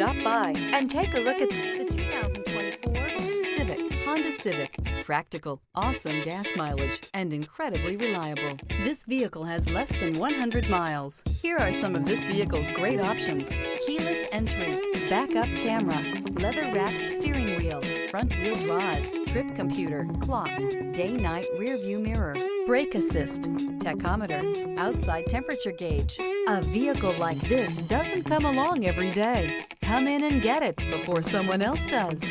Stop by and take a look at the 2024 Honda Civic. Practical, awesome gas mileage, and incredibly reliable. This vehicle has less than 100 miles. Here are some of this vehicle's great options: keyless entry, backup camera, leather-wrapped steering wheel, front-wheel drive, trip computer, clock, day-night rear-view mirror, brake assist, tachometer, outside temperature gauge. A vehicle like this doesn't come along every day. Come in and get it before someone else does.